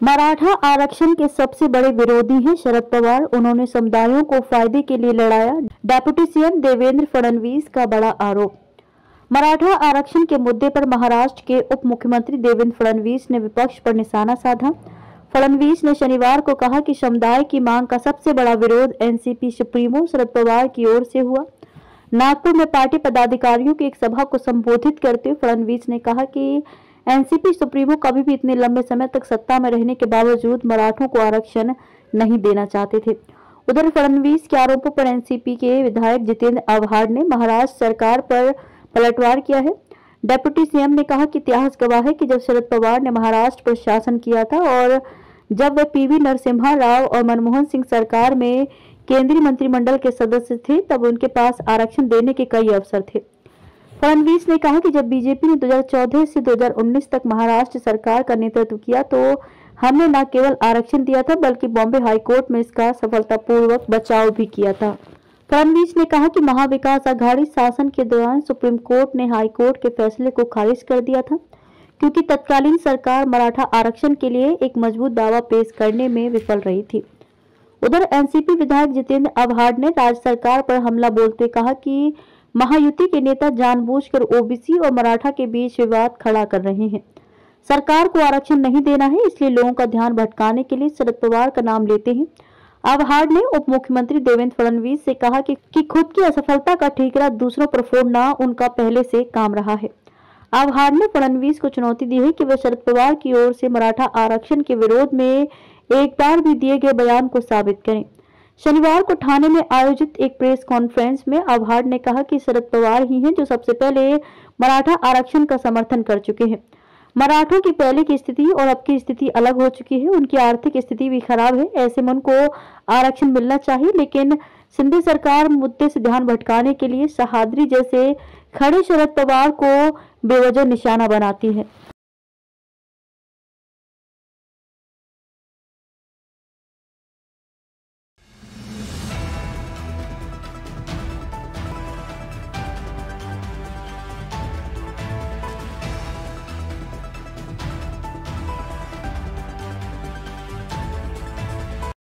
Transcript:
मराठा आरक्षण के सबसे बड़े विरोधी हैं शरद पवार। उन्होंने समुदायों को फायदे के लिए लड़ाया, डेप्यूटी सीएम देवेंद्र फडणवीस का बड़ा आरोप। मराठा आरक्षण के मुद्दे पर महाराष्ट्र के उप मुख्यमंत्री देवेंद्र फडणवीस ने विपक्ष पर निशाना साधा। फडणवीस ने शनिवार को कहा कि समुदाय की मांग का सबसे बड़ा विरोध एनसीपी सुप्रीमो शरद पवार की ओर से हुआ। नागपुर में पार्टी पदाधिकारियों की एक सभा को संबोधित करते हुए फडणवीस ने कहा कि एनसीपी सुप्रीमो कभी भी इतने लंबे समय तक सत्ता में रहने के बावजूद मराठों को आरक्षण नहीं देना चाहते थे। उधर फडणवीस के आरोपों पर एनसीपी के विधायक जितेंद्र आव्हाड ने महाराष्ट्र सरकार पर पलटवार किया है। डेप्यूटी सीएम ने कहा कि इतिहास गवाह है कि जब शरद पवार ने महाराष्ट्र पर शासन किया था और जब वे पीवी नरसिम्हा राव और मनमोहन सिंह सरकार में केंद्रीय मंत्रिमंडल के सदस्य थे, तब उनके पास आरक्षण देने के कई अवसर थे। फडणवीस ने कहा कि जब बीजेपी ने 2014 से 2019 तक महाराष्ट्र सरकार का नेतृत्व किया तो हमने न केवल आरक्षण दिया था बल्कि बॉम्बे हाईकोर्ट में इसका सफलतापूर्वक बचाव भी किया था। फडणवीस ने कहा कि महाविकास आघाड़ी शासन के दौरान सुप्रीम कोर्ट ने हाईकोर्ट के फैसले को खारिज कर दिया था क्योंकि तत्कालीन सरकार मराठा आरक्षण के लिए एक मजबूत दावा पेश करने में विफल रही थी। उधर एनसीपी विधायक जितेंद्र आव्हाड ने राज्य सरकार पर हमला बोलते कहा कि महायुति के नेता जानबूझकर ओबीसी और मराठा के बीच विवाद खड़ा कर रहे हैं। सरकार को आरक्षण नहीं देना है, इसलिए लोगों का ध्यान भटकाने के लिए शरद पवार का नाम लेते हैं। आव्हाड ने उप मुख्यमंत्री देवेंद्र फडणवीस से कहा कि खुद की असफलता का ठीकरा दूसरों पर फोड़ना उनका पहले से काम रहा है। आव्हाड ने फडणवीस को चुनौती दी है कि वे शरद पवार की ओर से मराठा आरक्षण के विरोध में एक बार भी दिए गए बयान को साबित करें। शनिवार को ठाणे में आयोजित एक प्रेस कॉन्फ्रेंस में आव्हाड ने कहा कि शरद पवार ही हैं जो सबसे पहले मराठा आरक्षण का समर्थन कर चुके हैं। मराठों की पहले की स्थिति और अब की स्थिति अलग हो चुकी है, उनकी आर्थिक स्थिति भी खराब है। ऐसे में उनको आरक्षण मिलना चाहिए, लेकिन सिंधे सरकार मुद्दे से ध्यान भटकाने के लिए सहाद्री जैसे खड़े शरद पवार को बेवजह निशाना बनाती है।